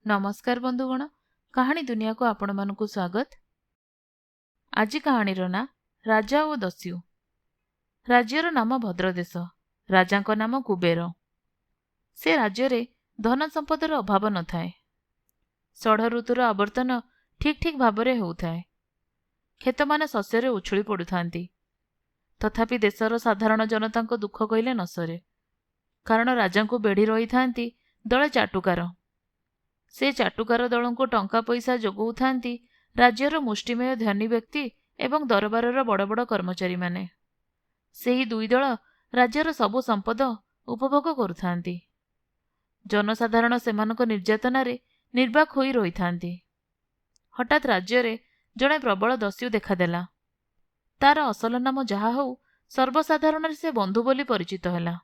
नमस्कार बंधुगण, कहानी दुनिया को आपण मानकु स्वागत। आज कहानीर ना राजा और दस्यु। राज्यर नाम भद्रदेश, राजा नाम कुबेर। से राज्य रे धन संपदर अभाव न थाए। षढ़ ऋतुर आवर्तन ठीक ठीक भावरे होउथाए। खेत माने शस्ୟରେ उछुली पड़ुथांती। तथापि देशर साधारण जनता दुख कहले न सरे। कारण राजा को बेढ़ी रही थांती दले चाटुकार। से चाटुकार दल को टंका पैसा जोगाउथांती राज्यर मुष्टिमेय धनी व्यक्ति एवं दरबारर बड़ बड़ कर्मचारी माने। सेही दुई दल राज्यर सबु संपद उपभोग करुथांती। जनसाधारण सेमानक निर्यातनारे निर्वाक होई रहिथांती। हठात राज्य जड़े प्रबल दस्यु देखादेला। तार असल नाम जहा हौ सर्वसाधारण से बंधु बोली परिचित हैला।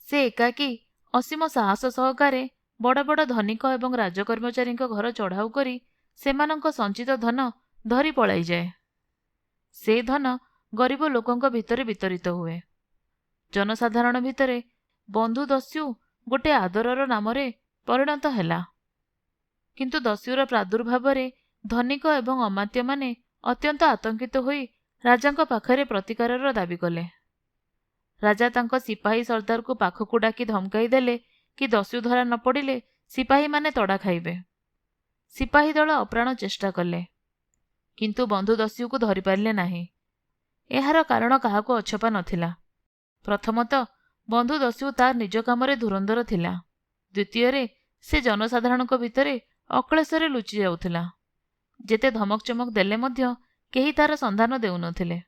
से एकाकी असीम साहस सहकारे बड़ बड़ धनिक एवं राजकर्मचारी घर चढ़ाऊ करी सेमानक संचित धन धरी पलाई जाए। से धन गरीब लोकंक भितरे वितरित हुए। जनसाधारण भितरे बंधु दस्यु गोटे आदरर नामरे परिणत हैला। किंतु दस्युर प्रादुर्भाव धनिक एवं अमात्य माने अत्यंत आतंकित होई राजांक पाखरे प्रतिकारर दाबी कले। राजा तांको सिपाही सरदार को पाखकु डाकी धमकाई देले कि दस्यु धरा न पड़िले सिपाही माने तड़ा खाइबे। सिपाही दल अप्राण चेष्टा कले, किंतु बंधु दस्यु को धरि पारिले नाही। एहार कारण काहाको अछपा नथिला। प्रथमतः बंधु दस्यु तार निज कामरे धुरंधर थिला। द्वितीय से जनसाधारणक भितरे अक्लेशरे लुचि जाउथिला। जेते धमक चमक देले मध्य केही तार संधान देउनथिले।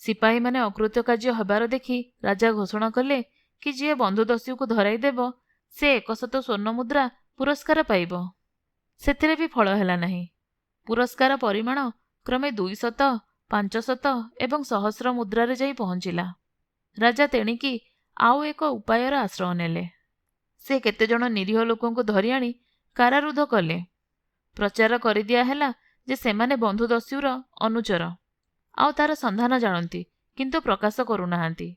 सिपाही माने अकृत्य कार्य हबार देखि राजा घोषणा कले कि जी बंधु दस्यु को धराई देव से 100 स्वर्ण मुद्रा पुरस्कार पाइब। सेथिरे भी फल हैला नाही। पुरस्कार परिमाण क्रमे 200, 500 एवं 1000 मुद्रारे जाई पहुंचिला। राजा तेणिकी आउ एक उपायर आश्रय नेले। से केते जण निरीह लोकों को धरि आनी कारारुद्ध कले। प्रचार करि दिया हैला जे सेमाने बंधु दस्युर अनुचर आउ तार संधान जानती किंतु प्रकाश करुनाहांती।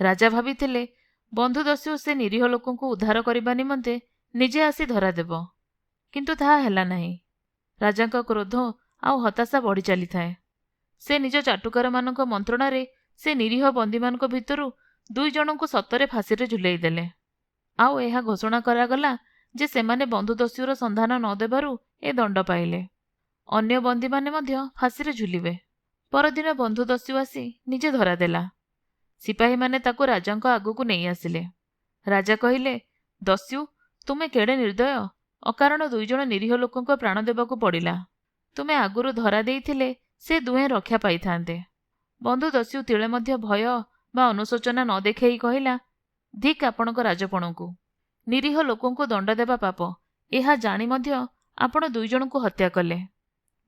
राजा भाविथिले बंधु दस्यु से निरीह लोकों को उद्धार करने निमंते निजे आसी धरा देव, किंतु ताहा हैला नाही। राजा का क्रोध आउ हताशा बढ़ी चली थाए। से निज चाटुकार मानक मंत्रणारे से निरीह बंदी मानक भितरु 2 जन को सतरे फांसी रे झुलाई देले। आउ एहा घोषणा करागला जे सेमाने बंधु दस्युर संधान न देबारु ए दंड पाइले। अन्य बंदी माने मध्य फांसी रे झुलिबे। परदिन बंधु दस्यु आसी निजे धरा देला। सिपाही माने ताको राजांक आगुकु नहीं आसिले। राजा कहिले, दस्यु तुमे केड़े निर्दय, अकारण 2 जन निरीह लोकंक प्राण देबाकु पड़िला। तुमे आगुरु धरा देइथिले से दुहे रक्षा पाई थांते। बंधु दस्यु तिले मध्य भय बा अनुशोचना न देखेई कहिला, धिक आपणक राजपणकु। निरीह लोकंकु दंड देबा पाप, एहा जानी मध्य आपण 2 जनकु हत्या कले।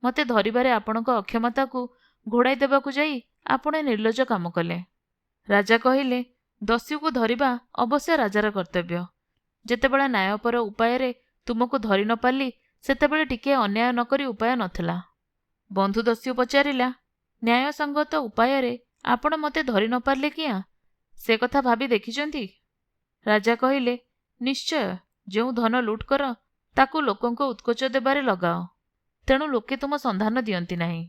मते धरिबारे आपणक अक्षमताकु घोड़ाई देबाकु जाई आपण निर्लज काम कले। राजा कहिले, दस्यु को धरिबा अवश्य राजार कर्तव्य। जेतेबेले न्याय पर उपाय तुमको धरि न पाली सेतेबेले टिके अन्याय नकरी उपाय नथिला। बंधु दस्यु पचारिला, न्याय संगत उपाय आपण मते धरि न पारले किया से कथा भाबी देखिचंती? राजा कहिले, निश्चय जो धन लुट कर ताकू लोकंको उत्कोच देबारे लगाओ, तेणु लोके तुम संधान दियंती नाही।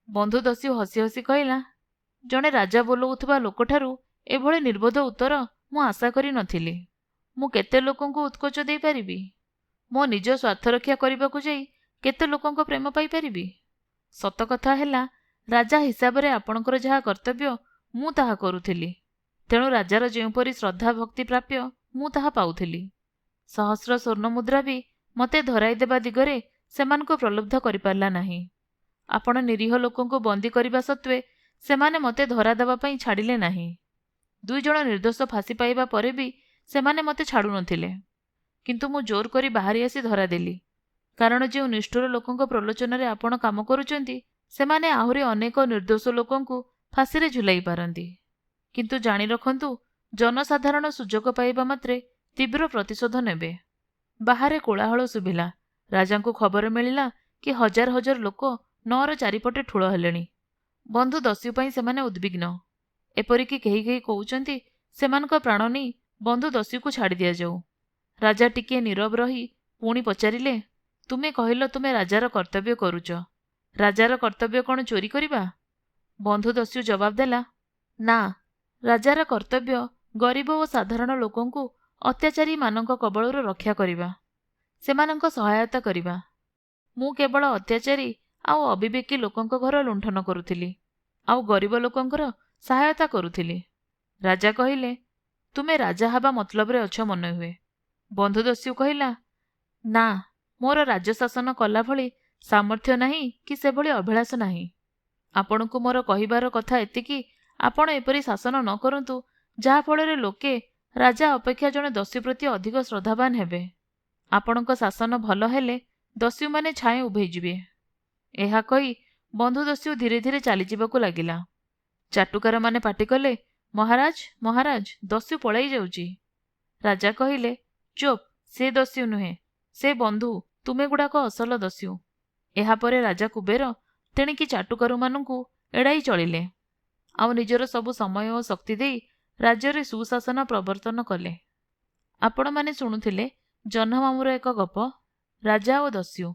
बंधु दस्यु हसी हसी कहिला, जणे राजा बोलौथबा लोकठारु एभळे निर्बोध उत्तर मु आशा करि नथिली। मु केते लोकंको उत्कोच देई परिबी? मो निज स्वार्थ रक्षा करिबाकु जाई केते लोकंको प्रेम पाई परिबी? सत कथा हैला राजा हिसाब रे आपणकर जहा कर्तव्य मु ताहा करुथिली। तेणु राजार जेउपरि श्रद्धा भक्ति प्राप्य मु ताहा पाउथिली। 100 स्वर्ण मुद्रा भी मते धराई देबा दिगरे सेमानको प्रलुब्ध करि पारला नाही। आपण निरीह लोकंको बंदी करिबा सत्वे सेमाने मते धरा देबा पई छाडिले नाही। 2 जण निर्दोष फांसी पाइबा परे भी सेमाने मते छाडु नथिले, किंतु मु जोर करी बाहरी आसी धरा देली। कारण जे निष्ठुर लोकंको प्रलोचन रे आपण काम करूचंती सेमाने आहुरी अनेक निर्दोष लोकंको फांसी रे झुलाई पारंती। किंतु जानी रखंतु जनसाधारण सुजोग पाइबा मात्रे तीव्र प्रतिशोध नेबे। बाहरे कोलाहल सुभिला। राजा को खबर मिलिला कि हजार हजार लोक नौर चारिपटे ठूल हेलेनी। बंधु दस्यु पई सेमाने उद्विग्न। एपरिकी केही केही कहउचंती सेमानक प्राण नहीं बंधु दस्यु को छाड़ी दिया जाऊ। राजा टिके नीरव रही ପୁଣି ପଚାରିଲେ, ତୁମେ କହିଲ ତୁମେ ରାଜାର କର୍ତ୍ତବ୍ୟ କରୁଛ। ରାଜାର କର୍ତ୍ତବ୍ୟ କ'ଣ ଚୋରି କରିବା? ବନ୍ଧୁ ଦସ୍ୟୁ ଜବାବ ଦେଲା, ନା, ରାଜାର କର୍ତ୍ତବ୍ୟ ଗରିବ ଓ ସାଧାରଣ ଲୋକଙ୍କୁ ଅତ୍ୟାଚାରୀମାନଙ୍କ କବଳରୁ ରକ୍ଷା କରିବା, ସେମାନଙ୍କ ସହାୟତା କରିବା। ମୁଁ କେବଳ ଅତ୍ୟାଚାରୀ ଆଉ ଅବିବେକୀ ଲୋକଙ୍କ ଘର ଲୁଣ୍ଠନ କରୁଥିଲି, ଆଉ ଗରିବ ଲୋକଙ୍କର ସହାୟତା କରୁଥିଲି। ରାଜା କହିଲେ, ତୁମେ ରାଜା ହେବା ମତଲବରେ ଅଛ ମନେହୁଏ। ବନ୍ଧୁ ଦସ୍ୟୁ କହିଲା, ନା, ମୋର ରାଜ୍ୟଶାସନ କଲା ଭଳି ସାମର୍ଥ୍ୟ ନାହିଁ କି ସେଭଳି ଅଭିଳାଷ ନାହିଁ। ଆପଣଙ୍କୁ ମୋର କହିବାର କଥା ଏତିକି, ଆପଣ ଏପରି ଶାସନ ନ କରନ୍ତୁ ଯାହାଫଳରେ ଲୋକେ ରାଜା ଅପେକ୍ଷା ଜଣେ ଦସ୍ୟୁ ପ୍ରତି ଅଧିକ ଶ୍ରଦ୍ଧାବାନ ହେବେ। ଆପଣଙ୍କ ଶାସନ ଭଲ ହେଲେ ଦସ୍ୟୁମାନେ ଛାଏଁ ଉଭେଇଯିବେ। ଏହା କହି ବନ୍ଧୁ ଦସ୍ୟୁ ଧୀରେ ଧୀରେ ଚାଲିଯିବାକୁ ଲାଗିଲା। ଚାଟୁକାରମାନେ ପାଟିକଲେ, ମହାରାଜ, ମହାରାଜ, ଦସ୍ୟୁ ପଳାଇ ଯାଉଛି। ରାଜା କହିଲେ, ଚୁପ୍, ସେ ଦସ୍ୟୁ ନୁହେଁ, ସେ ବନ୍ଧୁ, ତୁମେଗୁଡ଼ାକ ଅସଲ ଦସ୍ୟୁ। ଏହାପରେ ରାଜା କୁବେର ତେଣିକି ଚାଟୁକାରମାନଙ୍କୁ ଏଡ଼ାଇ ଚଳିଲେ, ଆଉ ନିଜର ସବୁ ସମୟ ଓ ଶକ୍ତି ଦେଇ ରାଜ୍ୟରେ ସୁଶାସନ ପ୍ରବର୍ତ୍ତନ କଲେ। ଆପଣମାନେ ଶୁଣୁଥିଲେ ଜହ୍ନମାମୁଁର ଏକ ଗପ, ରାଜା ଓ ଦସ୍ୟୁ।